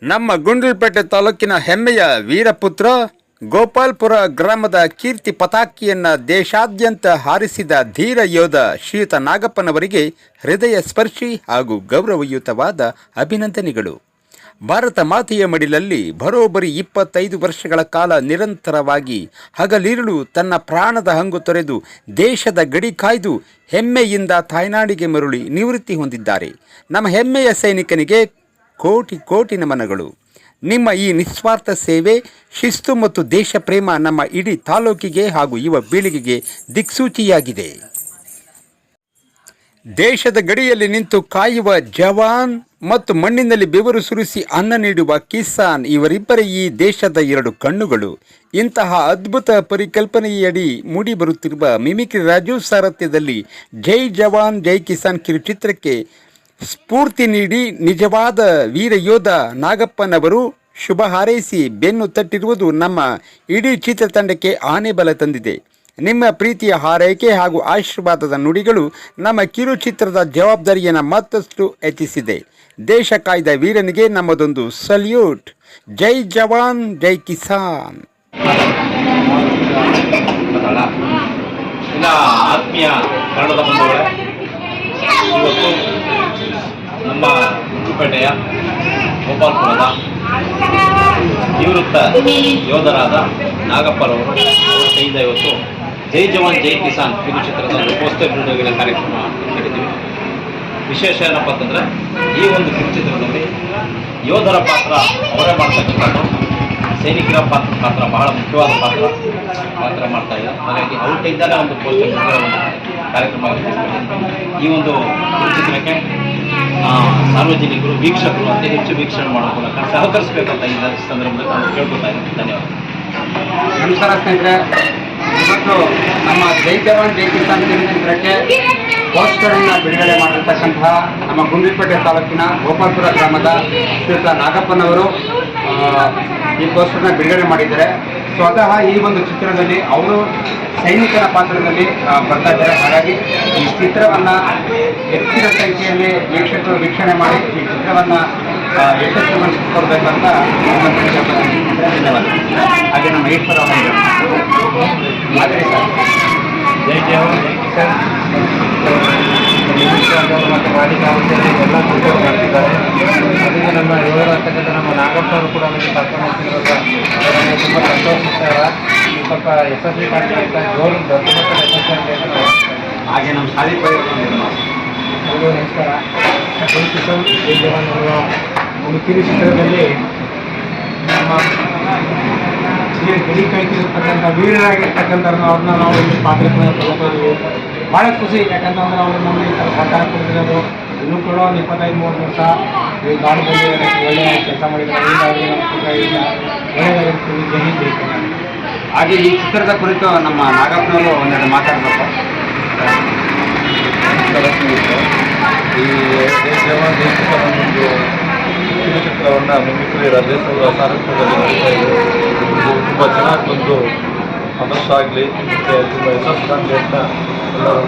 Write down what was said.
ನಮ್ಮ ಗುಂಡ್ಲುಪೇಟೆ ತಾಲೂಕಿನ ಹೆಮ್ಮೆಯ ವೀರಪುತ್ರ ಗೋಪಾಲ್ಪುರ ಗ್ರಾಮದ ಕೀರ್ತಿ ಪತಾಕಿಯನ್ನು ದೇಶಾದ್ಯಂತ ಹಾರಿಸಿದ ಧೀರ ಯೋಧ ಶ್ರೀಯುತ ನಾಗಪ್ಪನವರಿಗೆ ಹೃದಯ ಸ್ಪರ್ಶಿ ಹಾಗೂ ಗೌರವಯುತವಾದ ಅಭಿನಂದನೆಗಳು. ಭಾರತ ಮಾತೆಯ ಮಡಿಲಲ್ಲಿ ಬರೋಬ್ಬರಿ 25 ವರ್ಷಗಳ ಕಾಲ ನಿರಂತರವಾಗಿ ಹಗಲಿರುಳು ತನ್ನ ಪ್ರಾಣದ ಹಂಗು ತೊರೆದು ದೇಶದ ಗಡಿ ಕಾಯ್ದು ಹೆಮ್ಮೆಯಿಂದ ತಾಯ್ನಾಡಿಗೆ ಮರಳಿ ನಿವೃತ್ತಿ ಹೊಂದಿದ್ದಾರೆ. ನಮ್ಮ ಹೆಮ್ಮೆಯ ಸೈನಿಕನಿಗೆ ಕೋಟಿ ಕೋಟಿ ನಮನಗಳು. ನಿಮ್ಮ ಈ ನಿಸ್ವಾರ್ಥ ಸೇವೆ, ಶಿಸ್ತು ಮತ್ತು ದೇಶ ಪ್ರೇಮ ನಮ್ಮ ಇಡೀ ತಾಲೂಕಿಗೆ ಹಾಗೂ ಯುವ ಪೀಳಿಗೆಗೆ ದಿಕ್ಸೂಚಿಯಾಗಿದೆ. ದೇಶದ ಗಡಿಯಲ್ಲಿ ನಿಂತು ಕಾಯುವ ಜವಾನ್ ಮತ್ತು ಮಣ್ಣಿನಲ್ಲಿ ಬೆವರು ಸುರಿಸಿ ಅನ್ನ ನೀಡುವ ಕಿಸಾನ್ ಇವರಿಬ್ಬರೇ ಈ ದೇಶದ 2 ಕಣ್ಣುಗಳು. ಇಂತಹ ಅದ್ಭುತ ಪರಿಕಲ್ಪನೆಯಡಿ ಮೂಡಿ ಬರುತ್ತಿರುವ ಮಿಮಿಕ್ರಿ ರಾಜು ಸಾರಥ್ಯದಲ್ಲಿ ಜೈ ಜವಾನ್ ಜೈ ಕಿಸಾನ್ ಕಿರುಚಿತ್ರಕ್ಕೆ ಸ್ಫೂರ್ತಿ ನೀಡಿ ನಿಜವಾದ ವೀರ ಯೋಧ ನಾಗಪ್ಪನವರು ಶುಭ ಹಾರೈಸಿ ಬೆನ್ನು ತಟ್ಟಿರುವುದು ನಮ್ಮ ಇಡೀ ಚಿತ್ರತಂಡಕ್ಕೆ ಆನೆ ಬಲ ತಂದಿದೆ. ನಿಮ್ಮ ಪ್ರೀತಿಯ ಹಾರೈಕೆ ಹಾಗೂ ಆಶೀರ್ವಾದದ ನುಡಿಗಳು ನಮ್ಮ ಕಿರುಚಿತ್ರದ ಜವಾಬ್ದಾರಿಯನ್ನು ಮತ್ತಷ್ಟು ಹೆಚ್ಚಿಸಿದೆ. ದೇಶ ಕಾಯ್ದ ವೀರನಿಗೆ ನಮ್ಮದೊಂದು ಸಲ್ಯೂಟ್. ಜೈ ಜವಾನ್ ಜೈ ಕಿಸಾನ್. ಆತ್ಮೀಯ ಕನ್ನಡದ ಬಂಧುಗಳೇ, ಇವತ್ತು ನಮ್ಮ ಗುಂಡ್ಲುಪೇಟೆಯ ಗೋಪಾಲ್ಪುರದ ನಿವೃತ್ತ ಯೋಧರಾದ ನಾಗಪ್ಪರವರು ಕೈಯಿಂದ ಇವತ್ತು ಜೈ ಜವಾನ್ ಜೈ ಕಿಸಾನ್ ಕಿರುಚಿತ್ರದ ಒಂದು ಪೋಸ್ಟರ್ ಬಿಡುಗಡೆ ಕಾರ್ಯಕ್ರಮ ನಡೆದಿದೆ. ವಿಶೇಷ ಏನಪ್ಪ ಅಂತಂದರೆ, ಈ ಒಂದು ಕಿರುಚಿತ್ರದಲ್ಲಿ ಯೋಧರ ಪಾತ್ರ ಅವರೇ ಮಾಡ್ತಕ್ಕಂಥದ್ದು, ಸೈನಿಕರ ಪಾತ್ರ ಬಹಳ ಮುಖ್ಯವಾದ ಪಾತ್ರ ಮಾಡ್ತಾ ಇದ್ದಾರೆ. ಹಾಗಾಗಿ ಅವ್ರ ಕೈಯಿಂದಲೇ ಒಂದು ಪೋಸ್ಟರ್ ಬಿಡುಗಡೆ ಒಂದು ಕಾರ್ಯಕ್ರಮ. ಈ ಒಂದು ಕಿರುಚಿತ್ರಕ್ಕೆ ಸಾರ್ವಜನಿಕರು, ವೀಕ್ಷಕರು ಅತಿ ಹೆಚ್ಚು ವೀಕ್ಷಣೆ ಮಾಡೋ ಮೂಲಕ ಸಹಕರಿಸಬೇಕಂತ ಈ ಸಂದರ್ಭದಲ್ಲಿ ನಾನು ಕೇಳ್ಕೊತಾ ಇದ್ದೀನಿ. ಧನ್ಯವಾದ. ನಮಸ್ಕಾರ ಸ್ನೇಹಿತರೆ, ಇವತ್ತು ನಮ್ಮ ಜೈ ಜವಾನ್ ಜೈ ಕಿಸಾನ್ ಕಿರುಚಿತ್ರಕ್ಕೆ ಪೋಸ್ಟರನ್ನು ಬಿಡುಗಡೆ ಮಾಡಿರ್ತಕ್ಕಂತಹ ನಮ್ಮ ಗುಂಡ್ಲುಪೇಟೆ ತಾಲೂಕಿನ ಗೋಪಾಲ್ಪುರ ಗ್ರಾಮದ ಶ್ರೀಯುತ ನಾಗಪ್ಪನವರು ಈ ಪೋಸ್ಟರ್ನ ಬಿಡುಗಡೆ ಮಾಡಿದ್ದಾರೆ. ಸ್ವತಃ ಈ ಒಂದು ಚಿತ್ರದಲ್ಲಿ ಅವರು ಸೈನಿಕನ ಪಾತ್ರದಲ್ಲಿ ಬರ್ತಾ ಇದ್ದಾರೆ. ಹಾಗಾಗಿ ಈ ಚಿತ್ರವನ್ನು ಹೆಚ್ಚಿನ ಸಂಖ್ಯೆಯಲ್ಲಿ ವೀಕ್ಷಕರು ವೀಕ್ಷಣೆ ಮಾಡಿ ಈ ಚಿತ್ರವನ್ನು ಯಶಸ್ವಿಗೊಳಿಸಿಕೊಡ್ಬೇಕಂತ ಧನ್ಯವಾದ. ಹಾಗೆ ನಮ್ಮ ಈಶ್ವರ ಮಾದರಿ ಸರ್. ಜೈ ಜವಾನ್ ಜೈ ಕಿಸಾನ್ ಮತ್ತು ಮಾಲಿಕ ಅವಶ್ಯಕತೆ ಎಲ್ಲ ಸಪೋರ್ಟ್ ಮಾಡ್ತಿದ್ದಾರೆ. ಅದರಿಂದ ನಮ್ಮ ಯೋಧರಾಗ್ತಕ್ಕಂಥ ನಮ್ಮ ನಾಗಪ್ಪವರು ಕೂಡ ನಮಗೆ ಕರ್ಕೊಂಡು ಹೋಗ್ತಿರೋದು ಅವರಿಗೆ ತುಂಬ ಸಂತೋಷಿಸ್ತಾರ. ಸ್ವಲ್ಪ ಯಶಸ್ವಿ ಕಾಣ್ತಾ ಜೋರು ದೊಡ್ಡ ಮಟ್ಟದ ಯಶಸ್ವಿ ಅಂತ. ಹಾಗೆ ನಮ್ಮ ಶಾಲೆ ಅವರು ನಮಸ್ಕಾರ. ಜೈ ಕಿಸಾನ್ ಜೈ ಜವಾನ್ ಅನ್ನುವ ಒಂದು ಕಿರುಚಿತ್ರದಲ್ಲಿ ನಮ್ಮ ಗಡಿ ಕಾಯ್ತಿರ್ತಕ್ಕಂಥ ವೀರರಾಗಿರ್ತಕ್ಕಂಥವ್ರನ್ನ ಅವ್ರನ್ನ ನಾವು ಇಲ್ಲಿ ಪಾತ್ರಗಳನ್ನ ತಗೋತೀವಿ. ಭಾಳ ಖುಷಿ, ಯಾಕಂತಂದ್ರೆ ಅವರು ನಮಗೆ ಸಹಕಾರ ಕೊಡ್ತಿರೋದು. ಇನ್ನೂ ಕೂಡ ಒಂದು 25-30 ವರ್ಷ ಈ ಭಾರತದಲ್ಲಿ ಒಳ್ಳೆಯ ಕೆಲಸ ಮಾಡಿದ್ದಾರೆ. ಅವರಿಗೆ ನಮ್ಮ ಖುಷಿಯಾಗಿಲ್ಲ, ಒಳ್ಳೆಯದಾಗಿರ್ತೀವಿ. ಜೈ ಜೈ ಕಿಸಾನ್. ಹಾಗೆ ಈ ಚಿತ್ರದ ಕುರಿತು ನಮ್ಮ ನಾಗಪ್ಪನವರು ಒಂದೆರಡು ಮಾತಾಡಬೇಕು. ಈ ಜೈ ಜವಾನ್ ಜೈ ಕಿಸಾನ್ ಒಂದು ಕಿರುಚಿತ್ರವನ್ನು ಮಿಮಿಕ್ರಿ ರಾಜೇಶ್ ಅವರ ಸಾರಥ್ಯದಲ್ಲಿ ನಡೀತಾ ಇದೆ. ಇದು ತುಂಬ ಚೆನ್ನಾಗಿ ಬಂದು ಆದರ್ಶ ಆಗಲಿ, ಮತ್ತು ತುಂಬ ಯಶಸ್ಸು ಕಾಣಲಿ ಅಂತ ಎಲ್ಲರೂ